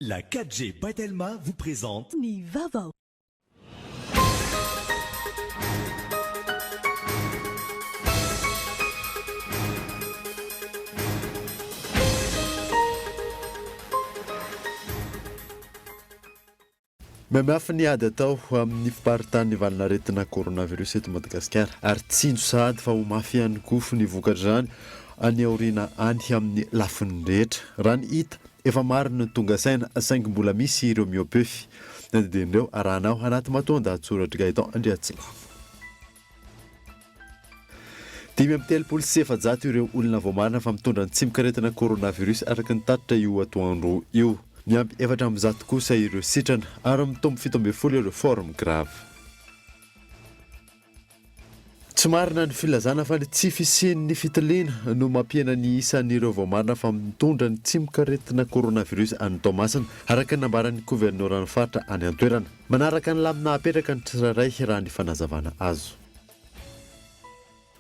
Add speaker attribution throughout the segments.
Speaker 1: La 4G Batelma vous présente
Speaker 2: Ni Vava.
Speaker 3: Mamafa ny ady atao amin'ny fiparitany valina aretina coronavirus eto Madagasikara ary tsinjo sahady fa ho mafy ihany koa ny vokatra izany any aoriana any amin'ny lafiny rehetra. Raha ny hita efa marina ny tonga saina saingy mbola misy ireo miopefy nadidin'ireo arahanao anaty matonda atsoratra Gaëtan Andriatsila. 5.700 ireo olona vao marina fa mitondra ny tsimikaretina coronavirus araka ny tatitra io atoandro io. Miampy 400 kosa ireo sitrana ary mitombo 17 ireo forme grave. Tsy marina ny filazana fa tsy fisian'ny fitiliana no mampiena ny isan'ireo vao marina fa mitondra ny tsimikaretina coronavirus any Toamasina araka ny nambaran'ny governoran'ny faritra any an-toerana. Manaraka ny lamina apetraka ny tsirairay raha ny fanazavana azo.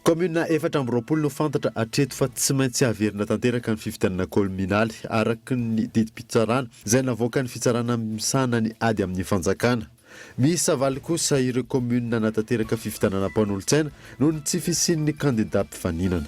Speaker 3: Commune 420 no fantatra hatreto fa tsy maintsy averina tanteraka ny fifidianana kominaly araka ny didim-pitsarana izay navoaka ny fitsarana misana ny ady amin'ny fanjakana. Misy avaly kosa ireo commune natanteraka fifidianana mpanolontsaina noho ny tsy fisian'ny candidat mpifaninana.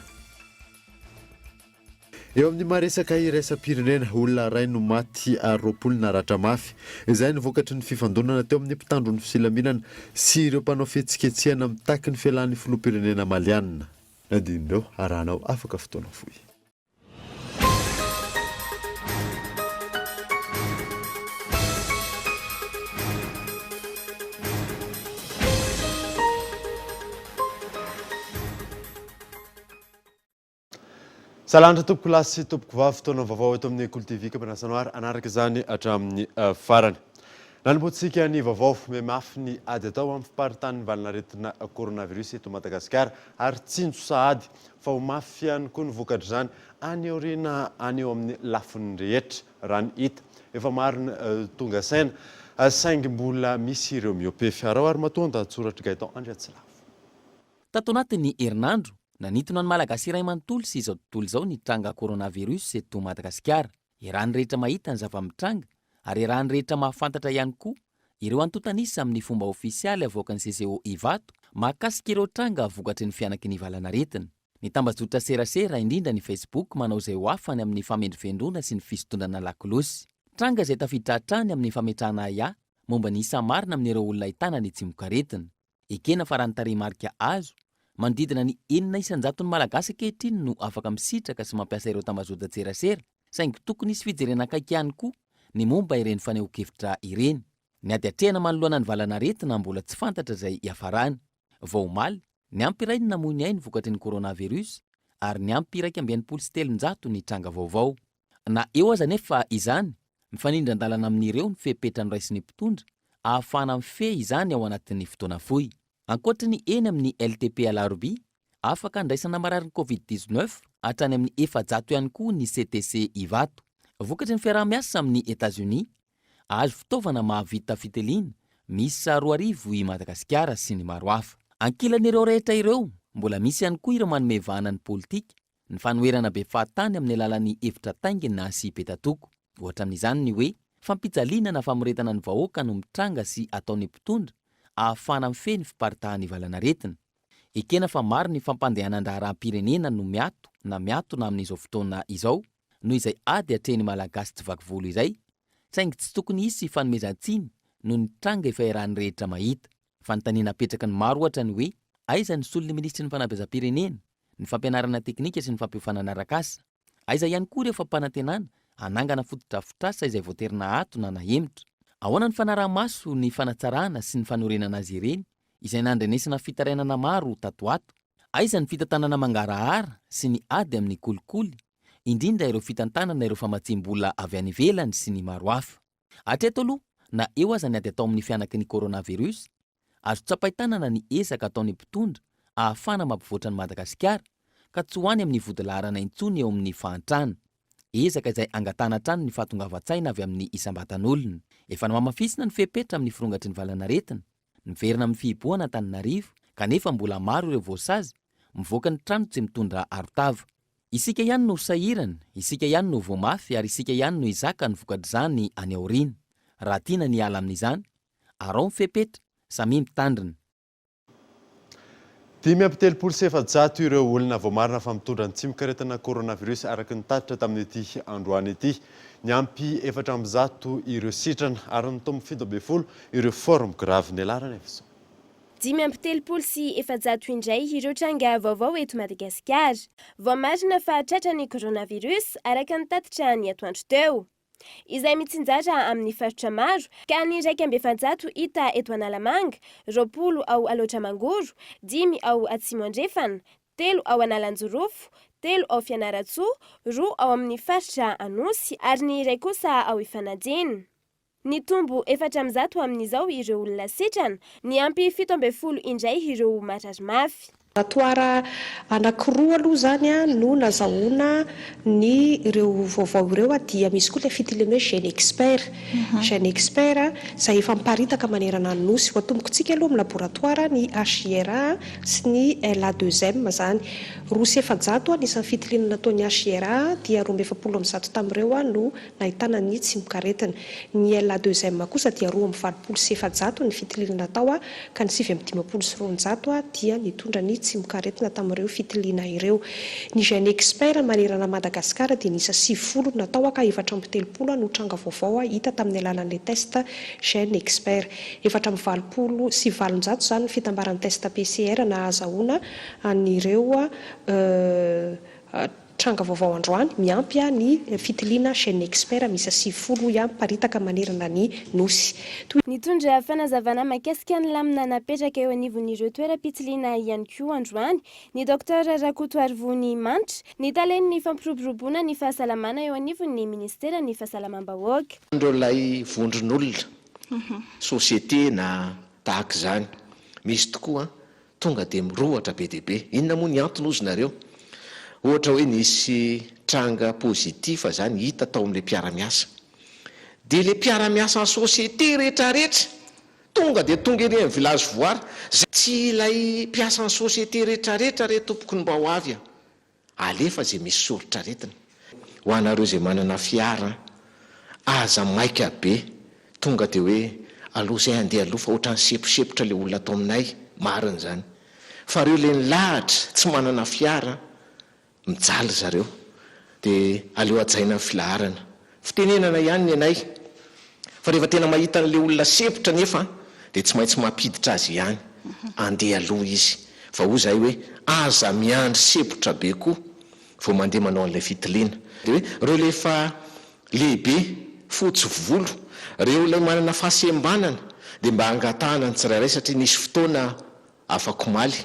Speaker 3: Eo amin'ny maresaka iraisam-pirenena olona iray no maty 20 naratra mafy. Izay ny vokatry ny fifandonana teo amin'ny mpitandro ny filaminana sy ireo mpanao fihetsiketsehana mitaky ny fialan'ny filoham-pirenena malianina. Nadinireo arahanao afaka fotoana fohy. Salandra tompoko lasy sy tompoko vavy fotoana vaovao eto amin'ny Écoule TV Kampanasanao anaraka izany hatramin'ny farany. Nanomboantsika ny vaovao mafy ny ady atao amin'ny fiparitany valina aretina coronavirus eto Madagasikara ary tsinjo sahady fa ho mafy ihany koa ny vokatra izany any aoriana any eo amin'ny lafiny rehetra raha ny hita efa marina tonga saina saingy mbola misy ireo miopefy ary matonda atsoratra Gaëtan Andriatsila.
Speaker 4: Tato anatin'ny herinandro nanitona ny malagasy iray manontolo sy izao tontolo izao ny tranga coronavirus eto Madagasikara. Iarahan'ny rehetra mahita ny zava-mitranga ary iarahan'ny rehetra mahafantatra ihany koa ireo antotanisa amin'ny fomba ofisialy avoakan'ny CCO Ivato mahakasika ireo tranga vokatry ny fianaky ny valana aretina. Ny tambazotra serasera indrindra ny Facebook manao izay ho afany amin'ny famendrivendrona sy ny fisotondrana lakolosy. Tranga izay tafiditra hatrany amin'ny fametrahana ia momba ny isa marina amin'ireo olona ahitana ny tsimikaretina. Ekena fa raha ny tarehimarika azo manodidina ny 900 malagasy ankehitriny no afaka misitraka sy mampiasa ireo tambazotra serasera, saingy tokony isy fijerena akaiky ihany koa ny momba ireny faneho-kevitra ireny. Ny ady hatrehana manoloana ny valana aretina mbola tsy fantatra izay hiafarany. Vao omaly, ny ampy iray ny namoy ainy vokatry ny coronavirus ary ny ampy 1.700 ny tranga vaovao. Na eo aza nefa izany, mifanindran-dalana amin'ireo ny fepetrany ray sy ny mpitondra ahafana mife izany ao anatin'ny fotoana fohy. Ankoatra ny eny amin'ny LTP Alaroby, afaka andraisana marary ny Covid-19 hatrany amin'ny 400 ihany koa ny CTC Ivato. Vokatry ny fiaraha-miasa amin'ny États-Unis, azo fitaovana mahavita fiteliana, misy 2,000 i Madagasikara sy ny maro hafa. Ankilan'ireo rehetra ireo, mbola misy ihany koa ireo manome vahana ny politika, ny fanoherana be fahatany amin'ny alalan'ny hevitra taingina sy petatoko. Ohatra amin'izany ny hoe fampijaliana na famoretana ny vahoaka no mitranga sy ataon'ny mpitondra ahafana mifehy ny fiparitahany valana aretina. Ekena fa maro ny fampandehanan-draha raha-pirenena no miatona amin'izao fotoana izao, noho izay ady hatreny malagasy tsy vaky volo izay, saingy tsy tokony hisy fanomezan-tsiny no ny tranga efa iarahan'ny rehetra mahita. Fanontaniana apetraka ny maro ohatra ny hoe aiza ny solon'ny ministry ny fanabeazam-pirenena, ny fampianarana teknika sy ny fampiofanana arak'asa, aiza ihany koa ireo fampanantenana hanangana fotodrafitrasa izay voaterina atona na hemitra. Ahoana ny fanaraha-maso ny fanatsarana sy ny fanorenana azy ireny izay nandrenesina fitarainana maro tato ato. Aiza ny fitantanana mangarahara sy ny ady amin'ny kolikoly, indrindra ireo fitantanana ireo famatsim-bola avy any ivelany sy ny maro hafa. Hatreto aloha, na eo aza ny ady atao amin'ny fianaky ny coronavirus, azo tsapaitanana ny ezaka ataon'ny mpitondra ahafana mampivoatra ny Madagasikara ka tsy ho any amin'ny vodilaharana intsony eo amin'ny fahantrana. Ezaka izay angatana hatrany ny fahatongavan-tsaina avy amin'ny isam-batan'olona. Efa namamafisina ny fepetra amin'ny firongatry ny valana aretina, niverina amin'ny fihiboana Antananarivo, kanefa mbola maro ireo voasazy mivoaka ny trano tsy mitondra arotava. Isika ihany no sahirana, isika ihany no voamafy ary isika ihany no izaka ny vokatr'izany any aoriana. Raha tiana ny ala amin'izany, arao mifepetra, samy mitandrina.
Speaker 3: 5.700 ireo olona voamarina fa mitondra ny tsimikaretina coronavirus araky ny tatitra tamin'ity androany ity. Ny ampy 400 ireo sitrana ary ny tombo 70 ireo forme grave nialarana efso.
Speaker 2: 5.700 indray ireo tranga vaovao eto Madagasikara. Voamarina fa tratra ny coronavirus araka ny tatitra ny atoandro teo. Izay mitsinjara amin'ny faritra maro ka ny 1.700 hita eto Analamanga, 20 ao Aloatramangoro, 10 ao Atsimo Andrefana, 3 ao Analanjorofo, 3 ao Fianaratsoa, 2 ao amin'ny faritra Anosy ary ny iray kosa ao Ifanadina. Ny tombo 400 amin'izao ireo olona sitrana, ny ampy 70 indray ireo marary mafy.
Speaker 5: Laboratoire anankiroa aloha zany no nazahoana ny ireo vaovao ireo dia misy koa ilay fitiliana hoe Gene Expert. Gene Expert izay efa miparitaka manerana ny nosy. Voatombokontsika aloha amin'ny laboratoire ny HIRA sy ny LA2M zany. Roa sy 700 anisan'ny fitiliana nataon'ny HIRA dia 270 tamin'ireo no nahitana ny tsimikaretina. Ny LA2M kosa dia 240 sy 700 ny fitiliana natao ka ny 950 sy 200 dia nitondra ny tsimikaretina tamin'ireo fitiliana ireo. Ny Gene Expert manerana Madagasikara dia nisa 90 natao ka 430 no tranga vaovao hita tamin'ny alalan'ilay test Gene Expert. 420 sy 700 zany fitambaran'ny test PCR na azahoana anireo tranga vaovao androany miampy ny fitiliana Gene Expert misy 90 ihany paritaka manerana ny nosy.
Speaker 2: Nitondra fanazavana mahakasika ny lamina napetraka eo anivon'ireo toeram-pitiliana ihany koa androany ny Dr Rakoto Arivony Manitra nitalainy ny fampiroboroboana ny fahasalamana eo anivon'ny ministera ny fahasalamam-bahoaka.
Speaker 6: Androlay vondron'olona société na tahaka izany misy tokoa tonga dia mirohatra be dia be. Inona moa ny antony ozy nareo? Ohatra hoe nisy tranga pozitiva zany hita tao amin'ilay mpiara-miasa. Dia ilay mpiara-miasa ny société rehetrarehetra tonga dia tonga ery amin'ny village voary. Tsy ilay mpiasa ny société rehetrarehetra re tompoko ny mba ho avy alefa izay misy soritra retina. Ho anareo izay manana fiara aza maika be tonga dia hoe aloha izay andeha aloha fa ohatrany seposepotra ilay olona atao aminay marina zany. Fa reo ilay nilahatra tsy manana fiara mijaly zareo dia aleo ajaina ny filaharana. Fitenenana ihany ny anay. Fa rehefa tena mahita n'ilay olona sepotra nefa dia tsy maintsy mampiditra azy ihany. Andeha aloha izy. Fa ho izay hoe aza miandry sepotra be koa vao mandeha manao an'ilay fitiliana. Dia hoe reo lefa lehibe fotsy volo, reo ilay manana fahasembanana dia mba angatahana ny tsirairay satria nisy fotoana afaka omaly.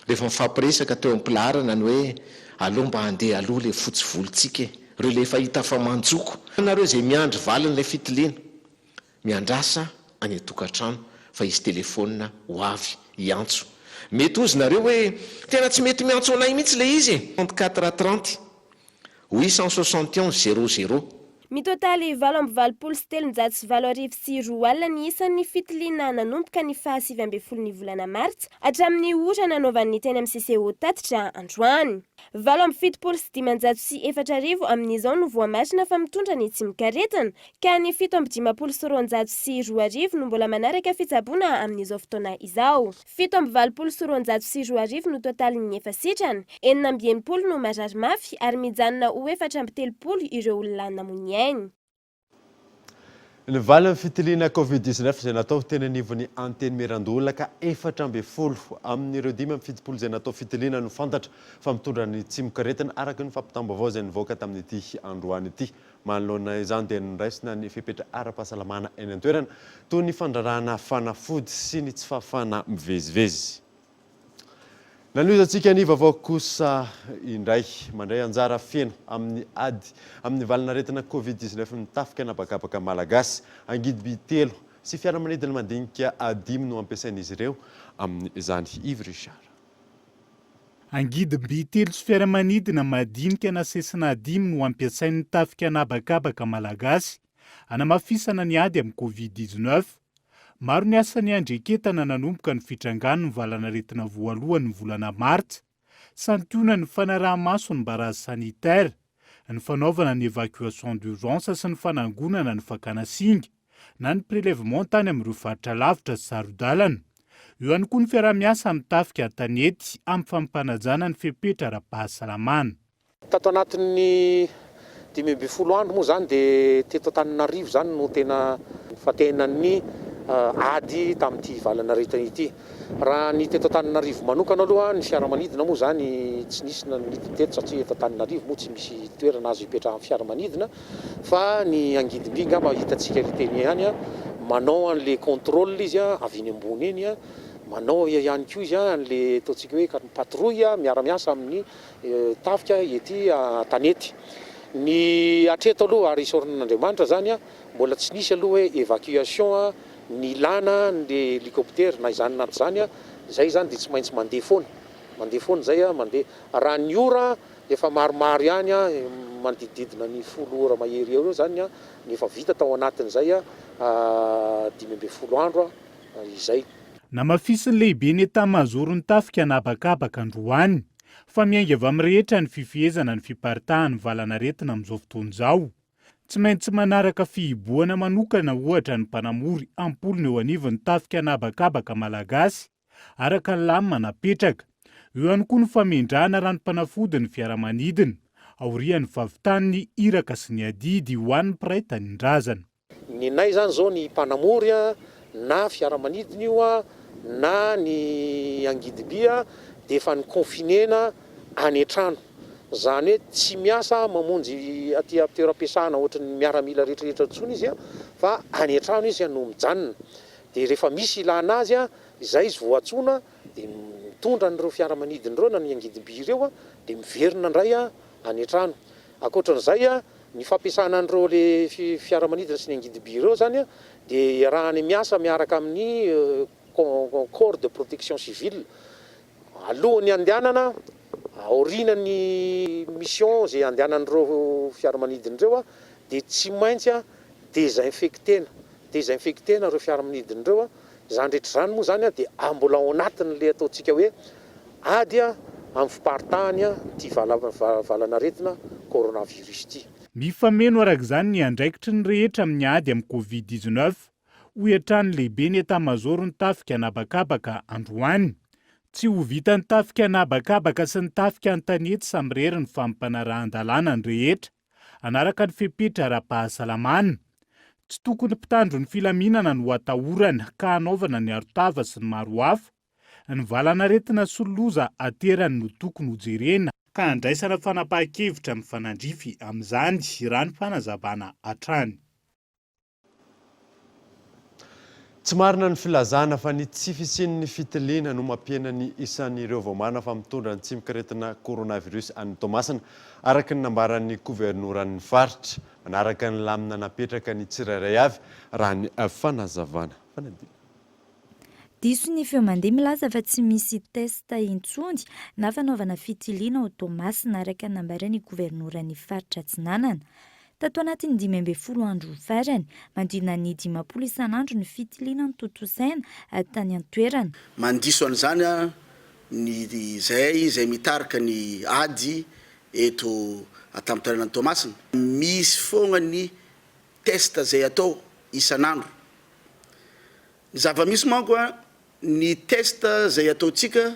Speaker 6: Rehefa mifampiresaka teo am-pilaharana ny hoe aloha mba handeha aloha ilay fotsy volontsika. Reo lefa hita fa manjoko. Nareo izay miandry valin'ilay fitiliana miandrasa any atokantrano fa izy telefona ho avy hiantso. Mety ozy nareo hoe tena tsy mety miantso anay mihitsy ilay izy 3430 861 00.
Speaker 2: Mitotaly 7,7 sy 2 alina ny isan'ny fitiliana nanomboka ny faha 7 ny volana Martsa hatramin'ny ora nanaovan'ny teny amin'ny CCO tatitra androany. 7,7 sy 4 amin'izao no voamarina fa mitondra ny tsimikaretina ka ny 7,2 sy 2 no mbola manaraka fitsaboana amin'izao fotoana izao. 7,2 sy 2 no totaly ny efa sitrana, 9,90 no marary mafy ary mijanona ho 430 ireo olona namon'ny ainy.
Speaker 3: Ny valin'ny fitiliana Covid-19 izay natao teny anivon'ny anteny Merandolona ka 400 amin'ireo 5 izay natao fitiliana no fantatra fa mitondra ny tsimikaretina araka ny fampitam-baovao izay nivoaka tamin'ity androany ity. Manoloana izany dia niraisina ny fepetra ara-pahasalamana eny an-toerana toy ny fandrarahana fanafody sy ny tsy fahafahana mivezivezy. Nanoizatsika ny vaovao kosa indray mandray anjara feno amin'ny ady amin'ny valinaretina Covid-19 mitafika anabakabaka malagasy angidy 3 sy fiaramanidina mandinika 5 no ampiasain'izy ireo amin'izany Yves Richard.
Speaker 7: Angidy 3 sy fiaramanidina madinika nasesina 5 no ampiasain'ny tafika anabakabaka malagasy anamafisana ny ady amin'ny Covid-19. Maro ny asan'ny andreketana nanomboka ny fitrangano ny valanaretina voalohany volana Martsa santiona ny fanaraha-maso ny barazy sanitaire, ny fanaovana ny évacuation d'urgence sy ny fanangonana ny fakana singa na ny prélèvement tany amin'ireo faritra lavitra sy sarodalana. Eo ihany koa ny fiarah-miasa mitafika tanety amin'ny fampanajana ny fepetra ara-pahasalamana.
Speaker 8: Tato anatin'ny 10 andro moa zany dia teto Antananarivo zany no tena fatenan'ny ady tamin'ity valanaretana ity. Raha ny teto Antananarivo manokana aloha ny fiaramanidina moa zany tsy nisy nanidina teto satria eto Antananarivo moa tsy misy toerana azo hipetrahan'ny fiaramanidina, fa ny Angidimby ngamba hitantsika teny ihany manao an'le contrôle izy avy eny ambony eny manao ihany koa izy an'le ataontsika hoe patrouille miara-miasa amin'ny tafika ety tanety. Ny atreto aloha ary isaoran'Andriamanitra zany mbola tsy nisy aloha hoe évacuation ny lana ny hélicoptère na izany naty zany zay zany dia tsy maintsy mandeha foana zay mandeha. Raha ny ora efa maromaro ihany manodididina ny 10 ora mahery eo zany nefa vita tao anatin'izay 12 andro izay.
Speaker 7: Namafisin'ny lehibe ny etat-major ny tafika nabakabaka androany fa miainga avy amin'ny rehetra ny fifehezana ny fiparitahan'ny valanaretina amin'izao fotoana izao. Tsy maintsy manaraka fihiboana manokana ohatra ny mpanamory ampolony eo anivon'ny tafika nabakabaka malagasy araka ny lamina napetraka. Eo ihany koa ny famindrana ranom-panafody ny fiaramanidina aorian'ny vavitany iraka sy ny adidy ho an'ny mpiray tanindrazana.
Speaker 8: Ny nay zany zao ny mpanamory na fiaramanidina io na ny Angidimby dia efa ny confinena any an-trano. Zany hoe tsy miasa mamonjy aty amin'ny toeram-piasana ohatry ny miaramila rehetrarehetra intsony izy fa any an-trano izy no mijanona. Dia rehefa misy ilana azy izay izy voatsona dia mitondra n'ireo fiaramanidina ireo na ny Angidimby ireo dia miverina indray any an-trano. Ankoatran'izay ny fampiasana an'ireo le fiaramanidina sy ny Angidimby ireo zany dia raha ny miasa miaraka amin'ny corps de protection civile alohan'ny andehanana aorinan'ny mission zay andehanan'ireo fiaramanidina ireo dia tsy maintsy désinfectena ireo fiaramanidina ireo. Zany rehetra zany moa zany dia mbola ao anatin'le ataontsika hoe ady amin'ny fiparitahany ity valanaretina coronavirus ity.
Speaker 7: Mifameno arak'izany ny andraikitry ny rehetra amin'ny ady amin'ny Covid-19 ho iatran'ny lehibe ny etat-major ny tafika nabakabaka androany. Tsy ho vita ny tafika nabakabaka sy ny tafika ny tanety samy rery ny fampanarahan-dalàna ny rehetra anaraka ny fepetra ara-pahasalamana. Tsy tokony mpitandro ny filaminana no atahorana ka hanaovana ny arotava sy ny maro hafa. Ny valanaretina sy loza aterany no tokony ho jerena ka handraisana fanapahan-kevitra amin'ny fanandrify amin'izany raha ny fanazavana hatrany.
Speaker 3: Tsy marina ny filazana fa ny tsy fisian'ny fitiliana no mampiena ny isan'ireo vaomana fa mitondra ny tsimok'aretina coronavirus any Toamasina araka ny nambaran'ny governoran'ny faritra manaraka ny lamina napetraka ny tsirairay avy raha ny fanazavana.
Speaker 9: Diso ny feo mandeha milaza fa tsy misy testa intsony na fanaovana fitiliana ao Toamasina araka ny nambaran'ny governoran'ny faritra Atsinanana. Tato anatin'ny 12 andro farany, mandrina ny 50 isan'andro ny fitiliana ny totosaina tany an-toerana.
Speaker 10: Mandiso an'izany ny zay mitarika ny ady eto atamin-toerana Toamasina. Misy foana ny testa zay atao isan'andro. Ny zava-misy manko ny testa zay ataontsika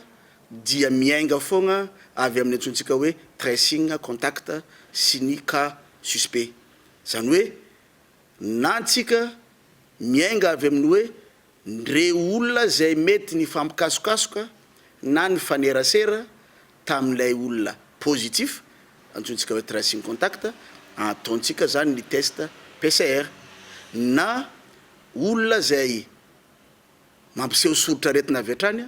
Speaker 10: dia miainga foana avy amin'ny antsontsika hoe tracing, contact sy ny cas suspect. Zany hoe na antsika miainga avy amin'ny hoe ndre olona zay mety ny fampikasokasoka na ny fanerasera tamin'ilay olona positif antsontsika hoe tracing contact ataontsika zany ny test PCR. Na olona zay mampiseho soritra aretina avy hatrany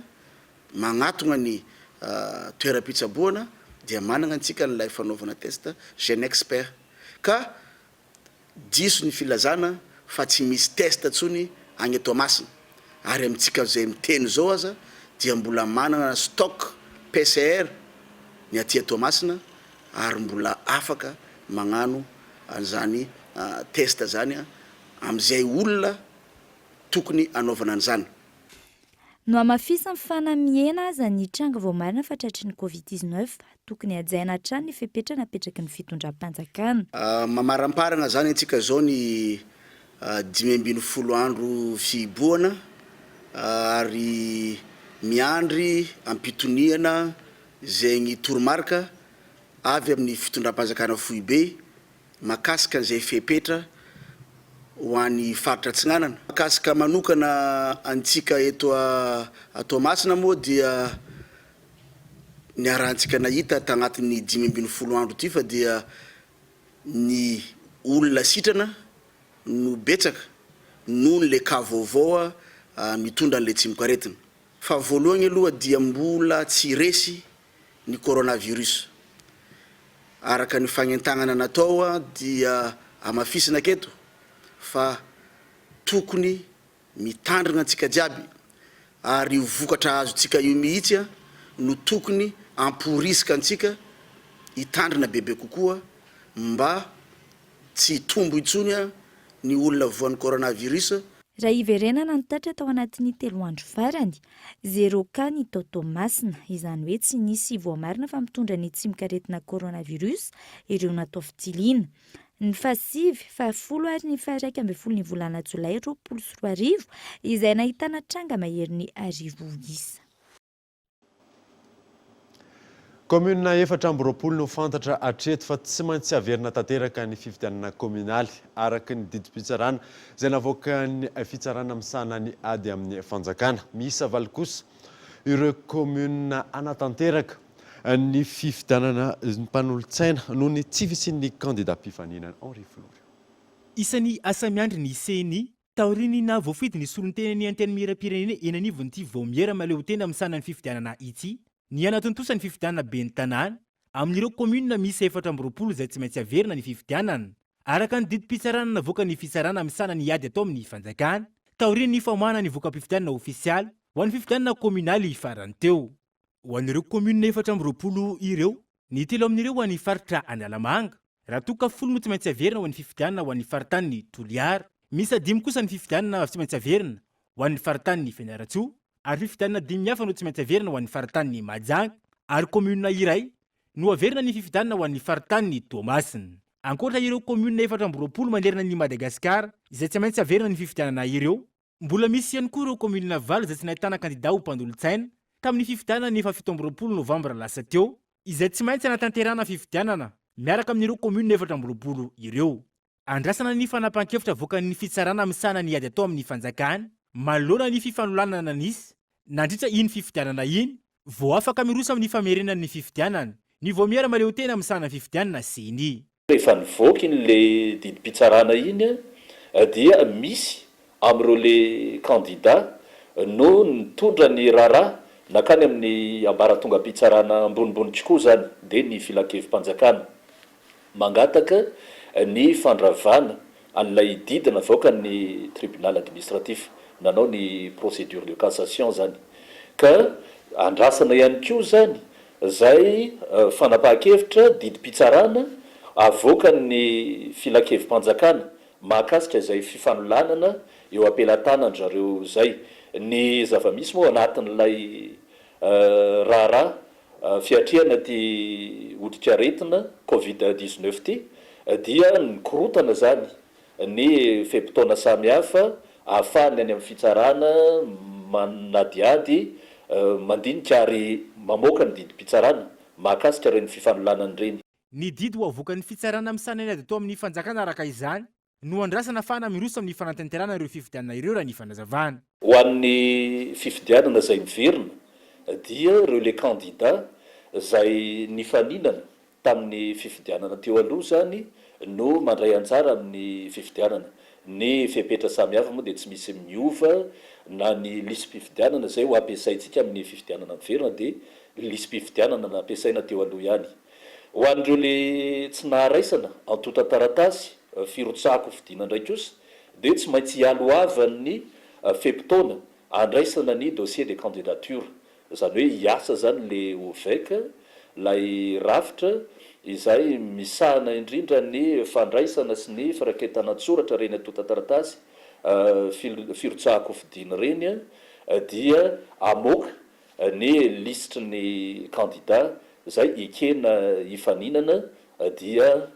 Speaker 10: magnatona ny toeram-pitsaboana dia manana antsika n'ilay fanaovana test Gene Expert. Ka diso ny filazana fa tsy misy test tsony agny Toamasina ary amintsika zay miteny zao aza dia mbola manana stock PCR ny aty Toamasina ary mbola afaka magnano an'izany test zany amin'izay olona tokony anaovana an'izany.
Speaker 9: no hamafisa mifanamiena aza ny tranga vao marina fa tratry ny covid-19 tokony hajaina hatrany ny fepetrana apetraky ny fitondram-panjakana.
Speaker 10: Mamaramparana zany antsika zao ny 5 andro fiboana ary miandry ampitoniana zegny toromarika avy amin'ny fitondram-panjakana Foibe makasika an'izay fepetra ho an'ny faritra Atsinanana. Makasika manokana antsika eto Toamasina moa dia ny arantsika nahita tagnatin'ny 5 andro ty fa dia ny olona sitrana no betsaka noho le ka vaovao mitondra an'le tsimokaretina. Fa voalohany aloha dia mbola tsy resy ny coronavirus. Araka ny fagnentagnana natao dia amafisina keto fa tokony mitandrina antsika jiaby ary vokatra azotsika io mihitsy no tokony amporisika antsika hitandrina bebe kokoa mba tsy tombo itsony ny olona voan'ny coronavirus.
Speaker 9: Raha iverenana ny tatra tao anatin'ny 3 andro farany 0 cas ny Toamasina, izany hoe tsy nisy voamarina fa mitondra ny tsimikaretina coronavirus ireo natao fitiliana. Ny fasivy 10 ary ny 11 ny volana Jolay 2024 izay nahitana tranga maherin'ny 10,000.
Speaker 3: Commune 4 no fantatra hatreto fa tsy maintsy averina tanteraka ny fifidianana communaly araka ny didi-pitsarana izay navoaka ny fitsarana misana ny ady amin'ny fanjakana. Miisa valy kosa ireo commune anatanteraka ny fifidianana mpanolotsaina noho ny tsy fisian'ny candidat mpifaninana Henri Florio.
Speaker 11: Isan'ny asa miandry ny CENI taoriny na voafidy ny solon-tenany anteny miram-pirenena enanivon'ity vao miera maleo tena misana ny fifidianana ity. Ny anatontosa ny fifidianana be ny tanàna amin'ireo commune misy 420 izay tsy maintsy averina ny fifidianana. Araka ny didi-pitsarana navoaka ny fitsarana misana ny ady atao amin'ny fanjakana, taoriny ny famana ny voka-pifidianana ofisialy ho an'ny fifidianana communaly farany teo. Ho an'ireo commune 420 ireo, ny 3 amin'ireo ho an'ny faritra Analamanga, raha toka 10 no tsy maintsy averina ho an'ny fifidianana ho an'ny faritany Toliara. Misy 5 kosa ny fifidianana tsy maintsy averina ho an'ny faritany Fianaratsoa, ary fifidianana 5 hafa no tsy maintsy averina ho an'ny faritany Majanga, ary commune iray no averina ny fifidianana ho an'ny faritany Toamasina. Ankoatra ireo commune 420 manerana ny Madagasikara izay tsy maintsy averina ny fifidianana ireo, mbola misy ihany koa ireo commune valo izay tsy nahitana candidat ho mpanolotsaina tamin'ny fifidianana ny 17 Novambra lasa teo, izay tsy maintsy anatanterana fifidianana miaraka amin'ireo commune 420 ireo. Andrasana ny fanapahan-kevitra voakan'ny fitsarana misana ny ady atao amin'ny fanjakana, malona ny fifanolanana nisy, nandritra iny fifidianana iny, vao afaka mirosa amin'ny famerenan'ny fifidianana, ny vao miara maleo tena misana fifidianana CENI.
Speaker 12: Rehefa nivoaka le didi-pitsarana iny dia misy amin'ireo le candidat no nitondra ny raharaha nakany amin'ny ambaratonga pitsarana ambonimbonitsy koa zany dia ny filan-kevim-panjakana mangataka ny fandravana an'ilay didina avoaka ny tribunal administratif nanao ny procédure de cassation zany ka andrasana ihany koa zany zay fanapahan-kevitra didi-pitsarana avoaka ny filan-kevim-panjakana mahakasika izay fifanolanana eo ampelantanandrareo zay. Ny zava-misy moa anatin'ilay raharaha fiatriana ty hoditra aretina covid-19 ty dia nikorotana zany ny fepitaona samihafa ahafahany any amin'ny fitsarana manadiady mandinika ary mamoaka ny didi-pitsarana mahakasika reny fifanolanany reny.
Speaker 11: Ny didy ho avoakan'ny fitsarana misanany ady atao amin'ny fanjakana araka izany no andrasana fana mirosa amin'ny fanatanterana ireo fifidianana ireo raha ny fanazavana.
Speaker 12: Ho an'ny fifidianana zay miverina dia ireo le candidat zay nifaninana tamin'ny fifidianana teo aloha zany no mandray anjara amin'ny fifidianana. Ny fepetra samihafa moa dia tsy misy miova na ny lisy-pifidianana zay ho ampiasaintsika amin'ny fifidianana miverina dia lisy-pifidianana nampiasaina teo aloha ihany. Ho an'ireo le tsy naharaisana antota-taratasy firotsako fidina indray kosa dia tsy maintsy hialoavan'ny fepitaona andraisana ny dossier de candidature, zany hoe hiasa zany le oveka lay rafitra izay misahana indrindra ny fandraisana sy ny firaiketana tsoratra reny antota-taratasy firotsako fidina reny dia amoaka ny listre ny candidat zay ikena hifaninana dia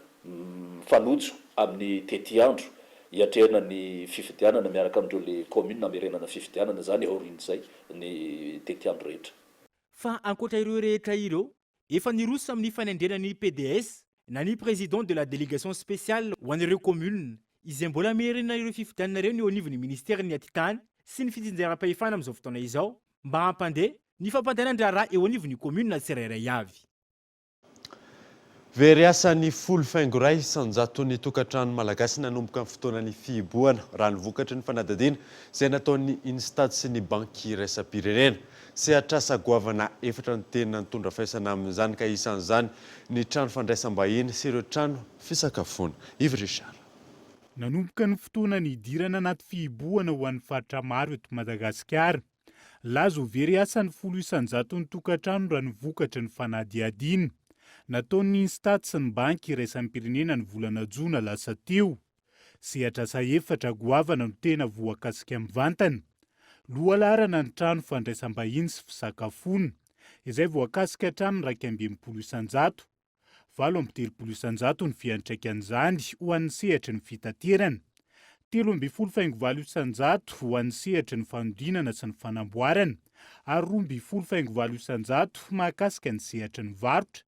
Speaker 12: fanojo amin'ny tety andro hiatrehana ny fifidianana miaraka amindreo le commune amerenana fifidianana zany aorin'izay ny tety andro rehetra.
Speaker 11: Fa ankoatra ireo rehetra ireo, efa niroso amin'ny fanendrenan'ny PDS na ny président de la délégation spéciale ho an'ireo commune izay mbola amerenana ireo fifidianana ireo ny eo anivon'ny ministère ny atitany sy ny fitsinjaram-pahefana amin'izao fotoana izao mba hampandeha ny fampandehanan-draharaha eo anivon'ny commune tsirairay avy.
Speaker 3: Very asan'ny folo faingo iray isanjaton'ny tokantrano malagasy nanomboka amin'ny fotoanan'ny fihibohana raha ny vokatry ny fanadadiana izay nataon'ny Instat sy ny banky iraisam-pirenena. Sehatra sagoavana efatra ny tena nitondra faisana amin'izany ka isan'izany ny trano fandraisam-bahiny sy ireo trano fisakafoana. Yves Richard.
Speaker 7: Nanomboka ny fotoana ny idirana anaty fihibohana ho an'ny faritra maro eto Madagasikara. Lazo very asan'ny folo isanjaton'ny tokantrano raha ny vokatry ny fanadihadiana. Nataon'ny Instat sy ny banky iraisam-pirenena ny volana Jona lasa teo. Sehatra sa efatra goavana no tena voakasika mivantana. Lohalarana ny trano fandraisam-bahiny sy fisakafoana, izay voakasika hatramin'ny 280 isanjato. 7 isanjato ny fiantraikan'izany ho an'ny sehatry ny fitaterana. 13.4 isanjato ho an'ny sehatry ny fanodinana sy ny fanamboarana, ary 12.4 isanjato mahakasika ny sehatry ny varotra.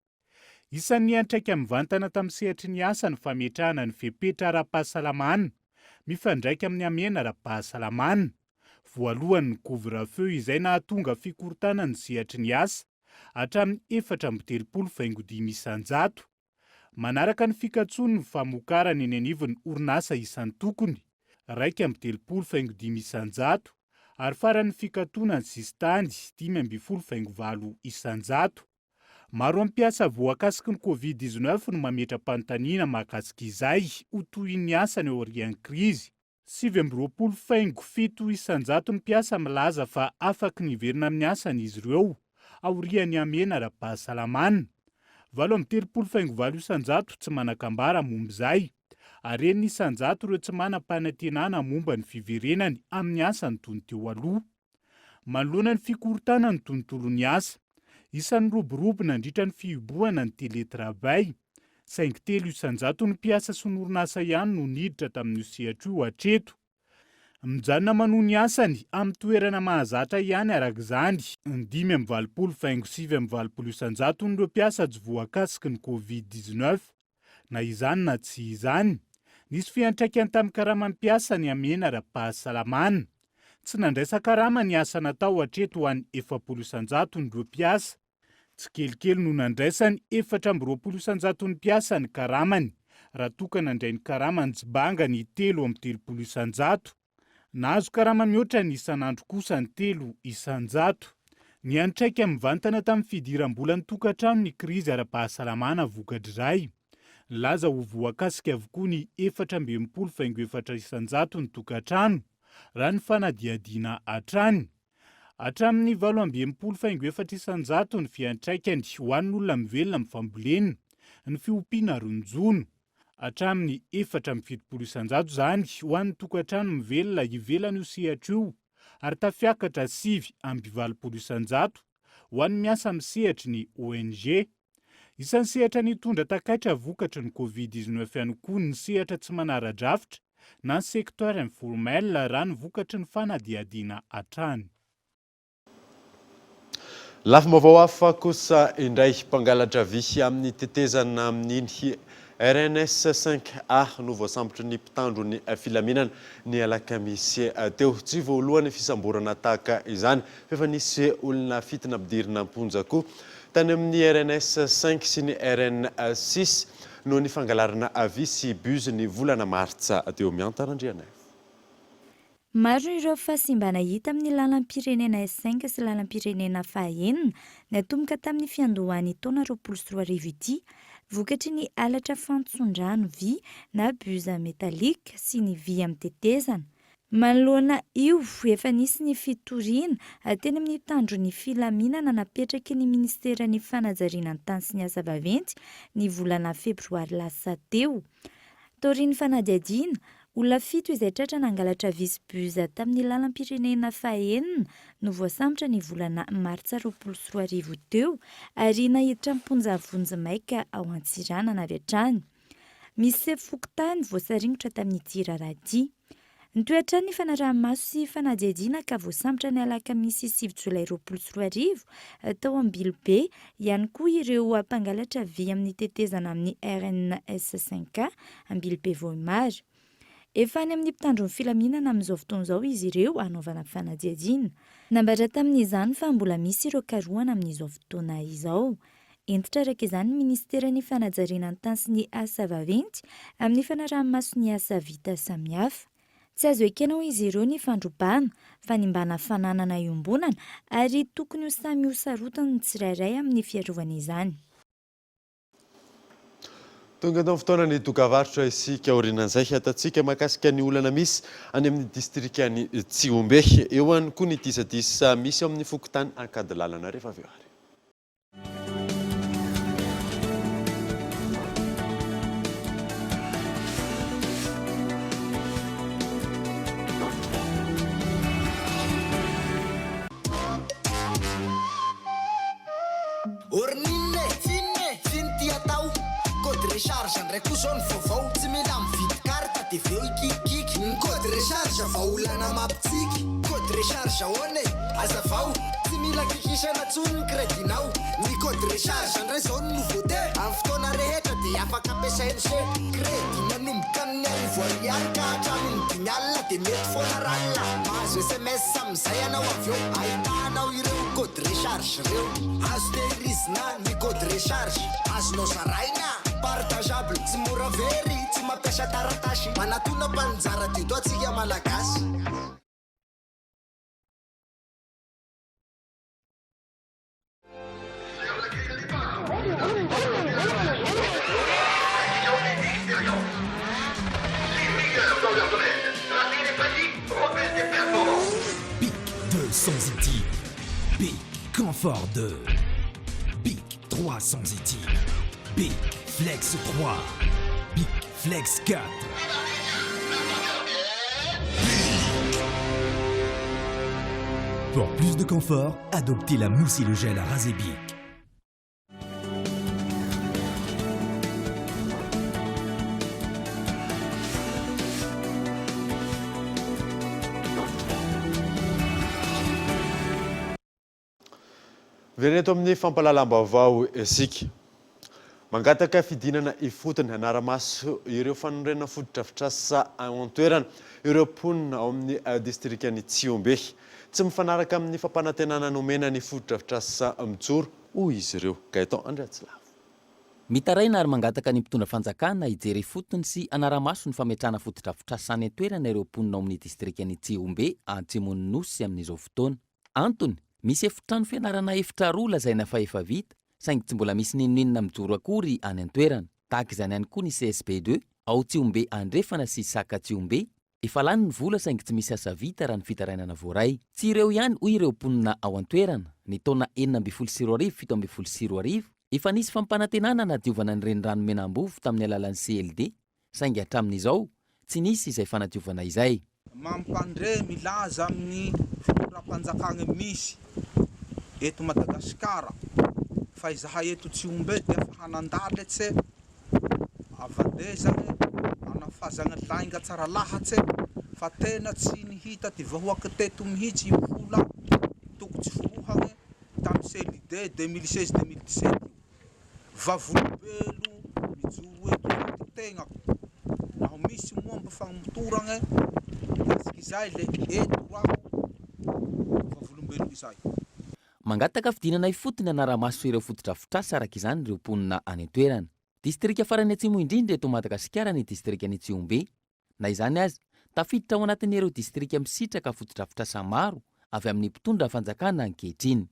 Speaker 7: Isan'ny antraika mivantana tamin'ny sehatry ny asa ny fametrahana ny fepetra ara-pahasalamana, mifandraika amin'ny amena ara-pahasalamana. Voalohany ny couvre-feu izay nahatonga fikorotana ny sehatry ny asa hatramin'ny 4.5 isanjato. Manaraka ny fikatsony ny famokarana eny anivon'ny orinasa isan-tokony 2.5 isanjato, ary farany fikatona ny sistany 5.4 isanjato. Maro ampiasa voakasiky ny Covid-19 no mametra-panontaniana mahakasika izay ho toy ny asany ao aorian'ny krizy. 7.7 isanjato ny mpiasa milaza fa afaka niverina amin'ny asany izy ireo aorian'ny amena ara-pahasalamana. 8.4 isanjato tsy manakambara momba izay, ary enina isanjato ireo tsy manam-panantenana momba ny fiverenany amin'ny asany toy ny teo aloha. Manoloana ny fikorotana ny tontolon'ny asa, isan'ny roborobo nandritra ny fihibohana ny télétravail, saingy 3 isanjato ny mpiasa sy ny orinasa ihany no niditra tamin'ny sehatra io hatreto. Mijanona manohy ny asany amin'ny toerana mahazatra ihany arak'izany, 5.7 isanjato n'ireo mpiasa tsy voakasiky ny Covid-19. Na izany na tsy izany, nisy fiantraikany tamin'ny karaman'ny mpiasa ny amena ara-pahasalamana. Tsy nandraisa karama ny asa natao hatreto ho an'ny 4 isanjato n'ireo mpiasa. Tsy kelikely no nandraisany 4.20 isanjato ny mpiasa ny karamany, raha toka nandray ny karamany tsy banga ny 3.30 isanjato. Nahazo karama mihoatra ny isan'andro kosa ny 3 isanjato. Ny antraika mivantana tamin'ny fidiram-bola ny tokantrano ny krizy ara-pahasalamana vokatra iray. Laza ho voakasika avokoa ny 4.4 isanjato ny tokantrano raha ny fanadihadiana hatrany. Hatramin'ny 8.4 isanjato ny fiantraikany ho an'olona mivelona amin'ny fambolena, ny fiompiana ronjono. Hatramin'ny 4.70 isanjato zany ho an'ny tokantrano mivelona ivelany io sehatra io, ary tafiakatra 7.20 isanjato ho an'ny miasa amin'ny sehatry ny ONG. Isan'ny sehatra nitondra takaitra vokatry ny Covid-19 ihany koa ny sehatra tsy manara-drafitra na ny sektora informel raha ny vokatry ny fanadihadiana hatrany.
Speaker 3: Lafim-baovao hafa kosa indray mpangalatra vy amin'ny tetezana amin'ny RNS 5A no voasambotry ny mpitandro ny filaminana ny alakamisy teo. Tsy voalohany fisamborana tahaka izany, fefa nisy olona fitina ampidirina amponjako tany amin'ny RNS 5 sy ny RN6 no ny fangalarana vy sy bus ny volana martsa teo miantarandriana.
Speaker 9: Maro ireo fahasimbana hita amin'ny lalam-pirenena S5 sy lalam-pirenena fahaenina natomboka tamin'ny fiandohany taona 2024 ity, vokatry ny alatra fantsondrano vy na busa metalika sy ny vy amin'ny tetezana. Manoloana io efa nisy ny fitoriana teny amin'ny tandro ny filaminana napetraky ny ministeran'ny fanajariana ny tany sy ny asa vaventy ny volana febroary lasa teo. Taorian'ny fanadihadiana olona 7 izay tratra nangalatra visy-buza tamin'ny lalam-pirenena fahaenina no voasambotra ny volana martsa 2024 teo ary nahiditra mponjavonjy maika ao Antsiranana avy hatrany. Misy sefo-fokontany voasaringotra tamin'ny jiraradia. Nitoetra ny fanaraha-maso sy fanadihadiana ka voasambotra ny alakamisy 7 Jolay 2024 tao Ambilobe ihany koa ireo mpangalatra vy amin'ny tetezana amin'ny RNS 5 Ambilobe Vohimary. Efa any amin'ny mpitandron'ny filaminana amin'izao fotoan'izao izy ireo anaovana fanadihadiana. Nambatra tamin'izany fa mbola misy ireo karohana amin'izao fotoana izao. Entitra araka izany ny Ministeran'ny Fanajariana ny tany sy ny asa vaventy amin'ny fanaraha-maso ny asa vita samihafa. Tsy azo ekena ho izy ireo ny fandrobana fa ny mbana fananana iombonana ary tokony ho samy hosarotana ny tsirairay amin'ny fiarovana izany.
Speaker 3: Tonga eto amin'ny fotoanany dokavarotra isika aorianan'izay atatsika mahakasika ny olana misy any amin'ny distrikany Tsiombe. Eo ihany koa ny disadisa misy ao amin'ny fokontany ankady lalana rehefa avy eo ary.
Speaker 13: Recharge ndray koa zao ny vaovao tsy mila mividy karta de veo ikikiky ny code recharge vaolana mampitsiky code recharge ahoana azavao tsy mila kikisana tsony ny crédinao ny code recharge ndray zao ny nouveauté amin'ny fotoana rehetra de afaka ampiasainy se crédit manomboka amin'ny arivo ariary ka hatramin'ny 10 alina de mety foana ralina mahazo SMS amin'izay anao avy eo ahitanao ireo code recharge reo azo tehirizina ny code recharge azonao zaraina partageable tsy mora very tsy mampiasa taratasy manatona mpanjara teto atsika malagasy.
Speaker 14: Bic 200 éthyl, Bic Confort 2, Bic 300 éthyl, Bic Flex 3, Bic Flex 4. Pour plus de confort, adoptez la mousse et le gel à raser Bic.
Speaker 3: Veneto amin'ny fampalalam-baovao isika. Mangataka fidinana ifotony anaramaso ireo fanorena fotodrafitrasa an-toerana ireo mponina ao amin'ny distrikany Tsiombe. Tsy mifanaraka amin'ny fampanantenana nomena ny fotodrafitrasa mijoro hoy izy ireo. Gaetan Andriatsilavo.
Speaker 4: Mitaraina ary mangataka ny mpitondra fanjakana hijery fotony sy anaramaso ny fametrahana fotodrafitrasa any an-toerana ireo mponina ao amin'ny distrikany Tsiombe Antsimonin'ny Nosy amin'izao fotoana. Antony misy efitrano fianarana efitra roa lazaina fa efa vita, saingy tsy mbola misy ninonina mijoro akory any an-toerana. Tahaka izany ihany koa ny CSP2 ao Tsiombe Andrefana sy Saka Tsiombe. Efa lany ny vola saingy tsy misy asa vita raha ny fitarainana voaray. Tsy ireo ihany hoy ireo mponina ao an-toerana. Ny taona 2024-2025 efa nisy fampanantenana nadiovana ny renirano Menambovy tamin'ny alalan'ny CLD, saingy hatramin'izao tsy nisy izay fanadiovana izay.
Speaker 15: Mampandre milaza amin'ny fitoeram-panjakana misy eto Madagasikara fa izahay eto Tsiombe dia efa hanandalatse avandezana anafazana lainga tsara lahatse fa tena tsy nihita ty vahoaka teto mihitsy io vola toko tsy forohana tamin'ny CLD 2016-2017 vavolombelo mijoro eto tegna naho misy momba fagnotorana izay le eto raho vavolombelo izay.
Speaker 4: Mangataka fidinana ifotony anaramaso ireo fotodrafitrasa araka izany ireo mponina any an-toerana. Distrika farany atsimo indrindra eto Madagasikara ny distrikany Tsiombe. Na izany azy, tafiditra ao anatin'ireo distrika misitraka fotodrafitrasa maro avy amin'ny mpitondra fanjakana ankehitriny.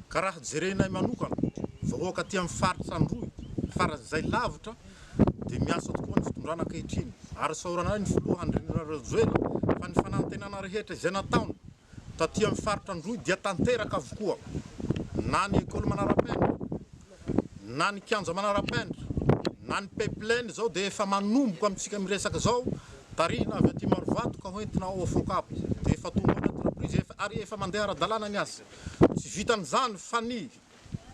Speaker 16: Karaha jerenay manokana, vahoaka aty amin'ny faritra Androy, faran'izay lavitra dia miasa tokoa ny fitondrana ankehitriny. Ary saoranay ny filohan'ny Renirazoela fa ny fanantenana rehetra izay nataony taty amin'ny faritra Androy dia tanteraka avokoa. Na ny ekôly manara-penitra, na ny kianja manara-penitra, na ny pipeline zao dia efa manomboka amintsika miresaka zao tarina avy aty Marovato ka hoentina ao afokapo dia efa tonga anatina prise ary efa mandeha ara-dalàna ny azy tsy vitan'izany fa ny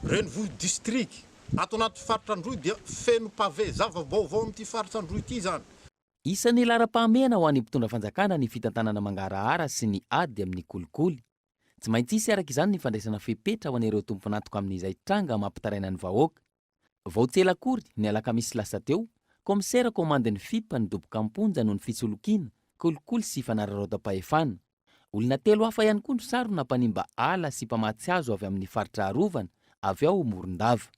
Speaker 16: renivohitra district ato anaty faritra Androy dia feno pavé zava-baovao amin'ity faritra Androy ity zany.
Speaker 4: Isan'ny laharam-pahamehana ho an'ny mpitondra fanjakana ny fitantanana mangarahara sy ny ady amin'ny kolikoly. Tsy maintsy isy araka izany ny fandraisana fepetra ho an'ireo tomponatoka amin'izay tranga mampitaraina ny vahoaka. Vao tsela akory ny alakamisy lasa teo, komisera komandin'ny FIP ny doboka amponja noho ny fitsolokiana, kolikoly sy fanararaotam-pahefana. Olona 3 hafa ihany koa no sarona mpanimba ala sy mpamatsy hazo avy amin'ny faritra Arovana, avy ao Morondava.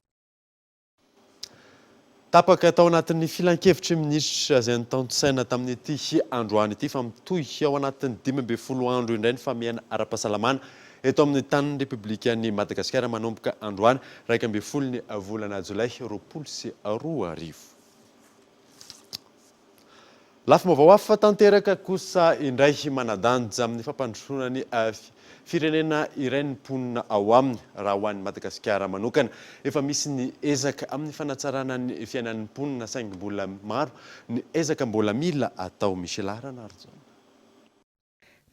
Speaker 3: Tapaka tao anatin'ny filan-kevitry minisitra izay nitaon-tsaina tamin'ity androany ity fa mitohy ao anatin'ny 12 andro indray ny famehana ara-pahasalamana eto amin'ny tanin'ny Repoblikan'i Madagasikara manomboka androany 12 volana Jolay 2024. Lafy vaovao hafa tanteraka kosa indray manadanja amin'ny fampandrosoana ny firenena iray ny mponina ao aminy raha ho an'ny Madagasikara manokana. Efa misy ny ezaka amin'ny fanatsarana ny fiainan'ny mponina saingy mbola maro ny ezaka mbola mila atao. Michel Aranarjo.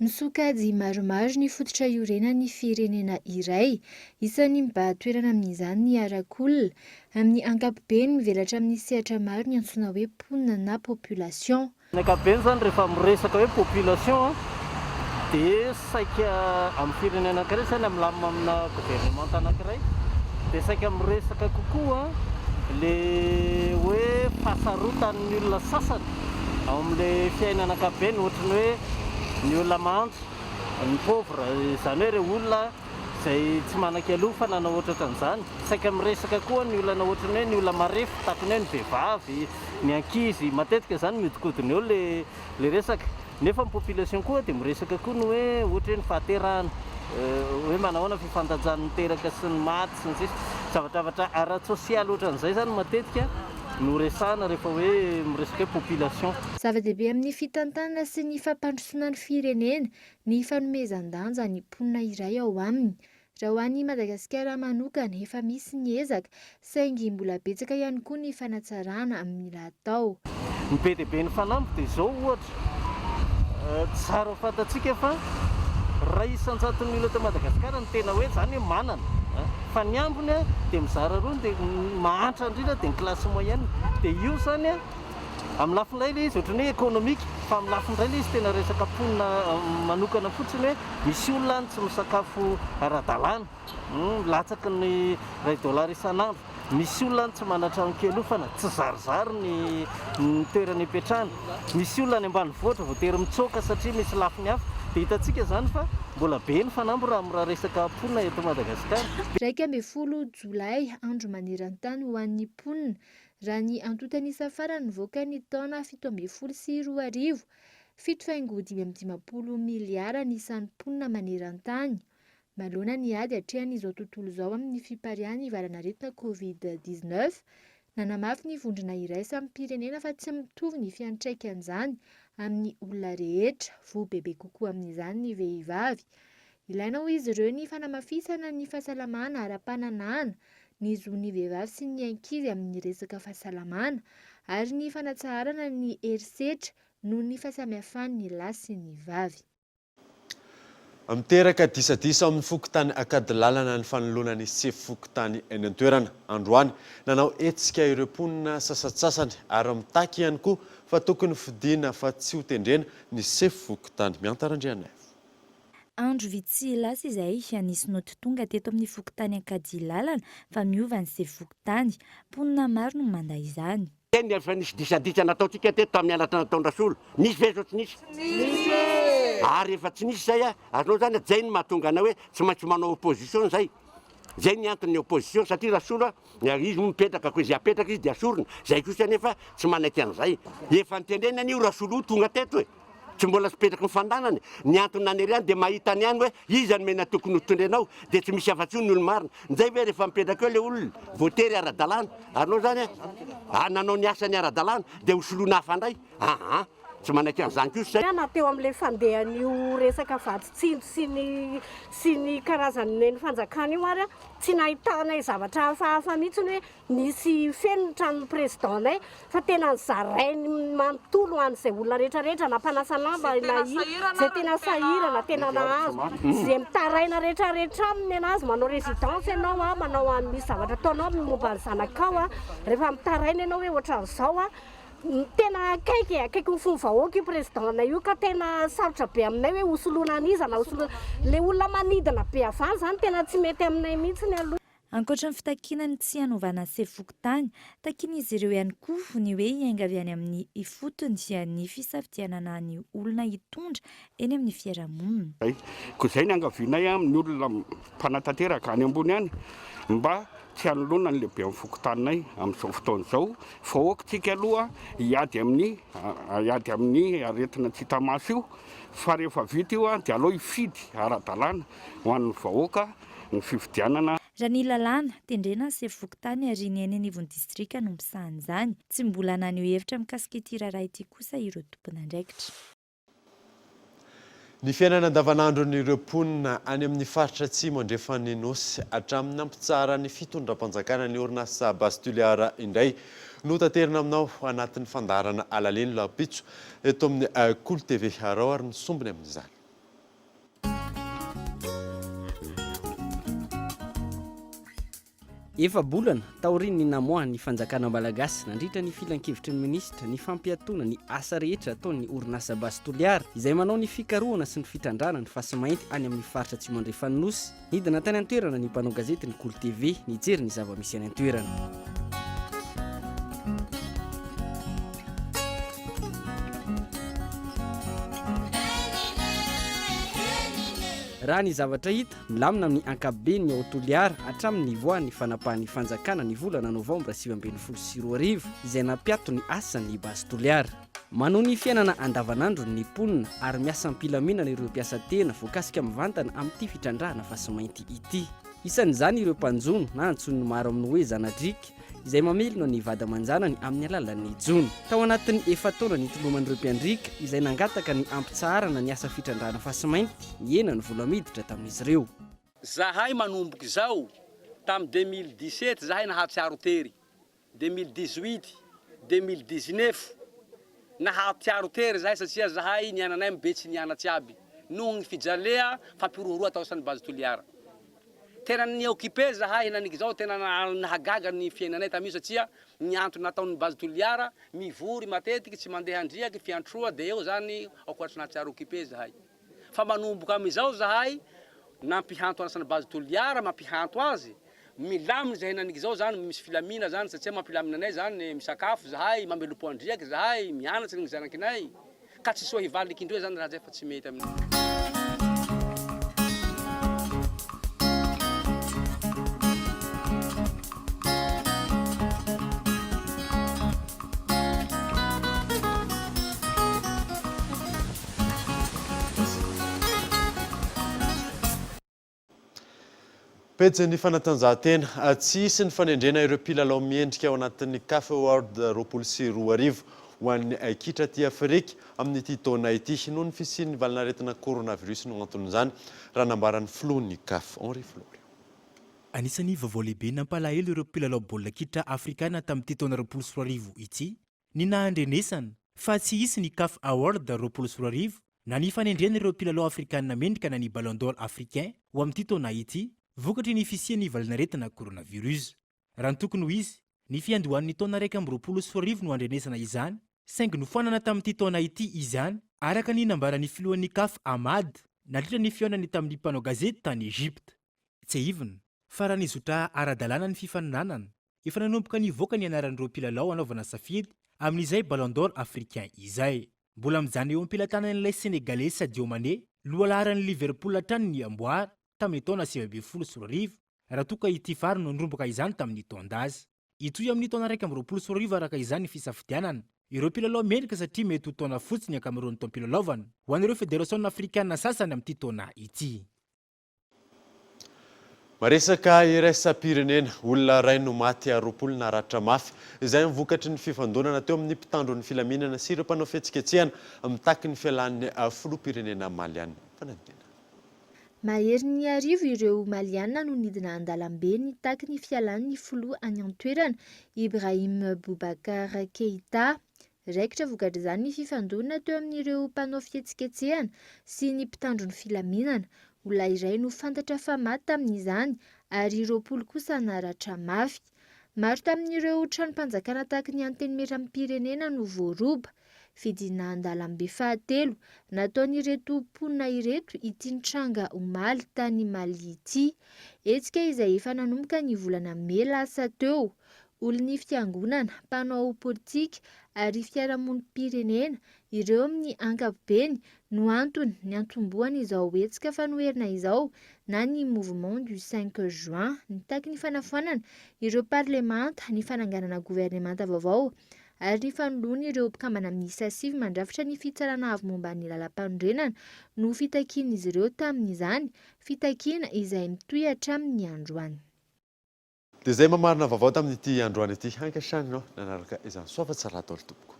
Speaker 17: Misokajy maromaro ny fototra iorenan'ny firenena iray, isan'ny mba toerana amin'izany ny arakolona amin'ny ankapobeny mivelatra amin'ny sehatra maro ny antsoina hoe mponina na population.
Speaker 18: Ny ankapobeny zany rehefa miresaka hoe population dia saika amin'ny firenena anankiray saina milamina amina gouvernement anankiray dia saika miresaka kokoa le hoe fahasarotan'ny olona sasany ao amin'ilay fiainana ankapobeny ohatrany hoe ny olona mantso, ny pauvre, izany hoe ireo olona izay tsy manan-kialoha fa nanao ohatra an'izany. Saika miresaka koa ny olona ohatrany hoe ny olona marefo tahakany hoe ny vehivavy, ny ankizy, matetika izany miodikodiny eo le resaka. Nefa ny population koa dia miresaka koa ny hoe ohatra hoe ny fahaterahana, hoe manahoana fifandajan'ny teraka sy ny maty sy ny sisa zavatra ara-tsosialy ohatran'izay zany matetika no resahana rehefa hoe miresaka hoe population.
Speaker 17: Zava-dehibe amin'ny fitantanana sy ny fampandrosoana ny firenena ny fanomezan-danja ny mponina iray ao aminy. Raha ho an'ny Madagasikara manokana efa misy ny ezaka saingy mbola betsaka ihany koa ny fanatsarana amin'ny mila atao.
Speaker 18: Ny be dia be ny fanampy dia izao ohatra tsara ho fantatsika fa raha isan-jaton'ny olona eto Madagasikara ny tena hoe zany hoe manana fa ny ambony dia mizara roa dia mahantra indrindra dia ny klasy moyenne dia io zany amin'ny lafiny iray ilay izy ohatrany hoe économique fa amin'ny lafiny iray ilay izy tena resaka mponina manokana fotsiny hoe misy olona any tsy misakafo ara-dalàna latsaky ny $1 isan'andro, misy olona any tsy manatrano kelofana tsy zarizary ny toerana ipetrahana, misy olona any ambanivohitra voatery mitsoaka satria misy lafiny hafa. Dia hitantsika zany fa mbola be ny fanambo raha resaka mponina eto Madagasikara.
Speaker 17: 12 Jolay andro maneran-tany ho an'ny mponina raha ny antotanisa farany nivoaka ny taona 17 sy 7.5 miliara ny isan'ny mponina maneran-tany. Maloana ny ady hatrehan'izao tontolo izao amin'ny fiparian'ny valanaretina Covid-19 nanamafy ny vondrona iray samy pirenena fa tsy mitovy ny fiantraikan'izany amin'ny olona rehetra, vo bebe kokoa amin'izany ny vehivavy. Ilaina ho izy ireo ny fanamafisana ny fahasalamana ara-pananana ny zon'ny vehivavy sy ny ankizy amin'ny resaka fahasalamana ary ny fanatsarana ny herisetra noho ny fahasamihafan'ny lahy sy ny vavy.
Speaker 3: Miteraka disadisa amin'ny fokotany akady lalana ny fanoloana ny fokotany eny an-toerana androany nanao etsika ireo mponina sasatsasany ary mitaky ihany koa fa tokony fidiana fa tsy ho tendrena ny fokotany. Miantarandriana.
Speaker 9: Andro vitsy lasa izay anisy noty tonga teto amin'ny fokotany akady lalana fa miova ny fokotany. Mponina maro no manda izany.
Speaker 19: Teny efa nisy disadisa nataotsika teto amin'ny anatra nataon-drasolo. Nisy ve zao tsy nisy? Ary efa tsy nisy zay azonao zany zay ny mahatonga anao hoe tsy maintsy manao opposition zay. Zay ny antony opposition satria rasolo izy mipetraka koa izy apetraka izy dia asorona. Zay kosa nefa tsy manaiky an'izay. Efa nitendrena io rasolo tonga teto hoe. Tsy mbola sy petraky mifandanany. Ny antony naneriany dia mahita ny any hoe iza ny mena tokony hotondrenao dia tsy misy afa-tsy ny olo marina. Nizay hoe rehefa mipetraka eo le olona voatery ara-dalàna. Anao zany nanao ny asany ara-dalàna dia hosoloana hafa indray. tsy manaiky an'izany kosa zay
Speaker 20: ana teo amin'ilay fandehan'io resaka vaditsindro sy ny karazany ny fanjakana io ary tsy nahitanay zavatra hafahafa mihitsiny hoe nisy fenitra amin'ny présidentanay fa tena zarainy manontolo an'izay olona rehetrarehetra na mpanasa lamba na zay tena sahirana tena nahazo zay mitaraina rehetrarehetra aminy anazy manao résidence ianao a manao misy zavatra ataonao amin'ny momba ny zanakao a rehefa mitaraina ianao hoe ohatran'izao a tena akaiky ny fony vahoaka io présidentanay io ka tena sarotra be aminay hoe hosoloana aniza na hosoloana le olona manidina be avany zany tena tsy mety aminay mihitsy ny aloha.
Speaker 9: Ankoatra ny fitakinany tsy hanovana sefokontany, takin'izy ireo ihany koa ny hoe hiainga avy any amin'ny ifotony dia ny fisafidianana ny olona hitondra eny amin'ny fiarahamonina.
Speaker 19: Koa izay ny angavianay amin'ny olona mpanatanteraka any ambony any mba tsy hanolona ny lehibe amin'ny fokotaninay amin'izao fotoana izao vahoakantsika aloha hiady amin'ny aretina tsy hita maso io fa rehefa vita io dia aloha hifidy ara-dalàna ho an'ny vahoaka ny fifidianana.
Speaker 9: Raha ny lalàna tendrena sefokontany ary ny eny anivon'ny distrika no misahan'izany, tsy mbola naneho hevitra mikasika ity raharaha ity kosa ireo tompon'andraikitra.
Speaker 3: Ny fiainana andavanandro n'ireo mponina any amin'ny faritra atsimo andrefan'ny nosy hatramin'ny ampitsara ny fitondram-panjakana ny orinasa Bastuliara indray no tanterina aminao anatin'ny fandarana alaleny lapitso eto amin'ny Cool TV arao ary ny sombiny amin'izany.
Speaker 21: Efa bolana taoriny ny namoa ny fanjakana malagasy nandritra ny filan-kevitry ny ministra ny fampiatona ny asa rehetra ataon'ny orinasa Bastuliara izay manao ny fikarohana sy ny fitrandrana ny fasimainty any amin'ny faritra atsimo andrefan'ny nosy. Nidina tany an-toerana ny mpanao gazety ny Cool TV nijery ny zava-misy any an-toerana. Raha ny zavatra hita milamina amin'ny ankapobeny ny Toliara hatramin'ny nivoahan'ny fanapahan'ny fanjakana ny volana novambra 2024 izay nampiato ny asan'ny Bastuliara. Manao ny fiainana andavanandro ny mponina ary miasa ampilaminana ireo mpiasa tena voakasika mivantana amin'ity fitrandrahana fasimainty ity. Isan'izany ireo mpanjono na antson'ny maro amin'ny hoe zanadrika izay mamelona ny vady aman-janany amin'ny alalan'ny jony. Tao anatin'ny efataona ny toloman'ireo mpiandrika izay nangataka ny ampitsarana ny asa fitrandrahana fasimainty ny enany vola miditra tamin'izy ireo.
Speaker 22: Zahay manomboka izao tamin'ny 2017 zahay nahatsiaro tery, 2018, 2019 nahatsiaro tery zahay satria zahay niananay mibetsy nianatsy aby noho ny fijalea fampirohoroa atao san'ny Bastuliara. Tena ny occupé zahay nanik zao tena nahagaga ny fiainanay tamio satria ny antony nataon'ny Bastuliara mivory matetiky tsy mandeha andriaky fiantroa de eo zany akoatra nahatsiaro occupé zahay. Fa manomboka amizao zahay nampihanto anasan'ny Bastuliara mampihanto azy milamina zahay nanik zao zany misy filamina zany satria mampilamina anay zany misakafo zahay mamelompo andriaky zahay mianatsy ny zanakinay ka tsy soa hivaliky indroa zany raha zay fa tsy mety aminay.
Speaker 3: Petsy ny fanatanjahantena tsy isy ny fanendrena ireo mpilalao miendrika ao anatin'ny CAF Award 2024 ho an'ny kitra aty Afrika amin'ity taona ity noho ny fisian'ny valanaretina coronavirus no anton'izany raha nambaran'ny filohan'ny CAF Henri Flory.
Speaker 11: Anisan'ny vaovao lehibe nampalahelo ireo mpilalao baolina kitra afrikana tamin'ity taona 2024 ity ny nahandrenesana fa tsy isy ny CAF Award 2024 na ny fanendrena ireo mpilalao afrikana mendrika na ny Ballon d'Or africain ho amin'ity taona ity vokatry ny fisian'ny valanaretina coronavirus. Raha ny tokony ho izy, ny fiandohan'ny taona 2024 no andrenesana izany, saingy nofoanana tamin'ity taona ity izany, araka ny nambaran'ny filohan'ny CAF Ahmad, nandritra ny fihaonany tamin'ny mpanao gazety tany Egypte. Tsy ivona, fa raha nizotra ara-dalàna ny fifaninanana, efa nanomboka nivoaka ny anaran'ireo mpilalao anaovana safidy amin'izay Ballon d'Or africain izay. Mbola amin'izany eo ampilatanan'ilay Senegalais Sadio Mané, lohalaharan'ny Liverpool hatrany ny amboara tamin'ny taona 2024 raha toka ity fary no niromboka izany tamin'ny taondazy. Itoy amin'ny taona 2024 araka izany fisafidianana ireo mpilalao mendrika satria mety ho taona fotsiny ankamaroan'ny taom-pilalaovana ho an'ireo federasion africaine sasany amin'ity taona ity.
Speaker 3: Maresaka iraisam-pirenena olona ray no maty aroapolo naratra mafy izay mivokatry ny fifandonana teo amin'ny mpitandro ny filaminana sy ireo mpanao fihetsiketsehana mitaky ny fialan'ny filoham-pirenena Maliana. Fanadina.
Speaker 17: Mahery ny arivo ireo Maliana no nidina an-dalambe nitaky ny fialan'ny filoha any an-toerana Ibrahim Boubacar Keïta. Raikitra vokatra izany ny fifandonana teo amin'ireo mpanao fihetsiketsehana sy ny mpitandro ny filaminana. Olona iray no fantatra fa maty tamin'izany ary 20 kosa naratra mafy. Maro tamin'ireo tranom-panjakana tahaka ny antenimieram-pirenena no voaroba. Fidina an-dalambe fahatelo nataon'ireto mponina ireto ity tranga omaly tany Mali ity. Hetsika izay efa nanomboka ny volana May lasa teo. Olon'ny fiangonana, mpanao politika ary fiarahamonim-pirenena ireo amin'ny ankapobeny no antony ny antombohana izao hetsika fanoherina izao na ny mouvement du 5 juin nitaky ny fanafoanana ireo parlemanta ny fananganana gouvernemanta vaovao ary ny fanoloana ireo mpikambana miisa 7 mandrafitra ny fitsarana avy momba ny lalam-panorenana no fitakian'izy ireo tamin'izany fitakiana izay mitohy hatramin'ny androany.
Speaker 3: Dia izay mamarina vaovao tamin'ity androany ity hankasianao nanaraka izany soafatsara atao tompoko.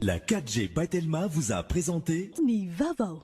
Speaker 14: La 4G by Telma vous a présenté
Speaker 1: Ni Vavao.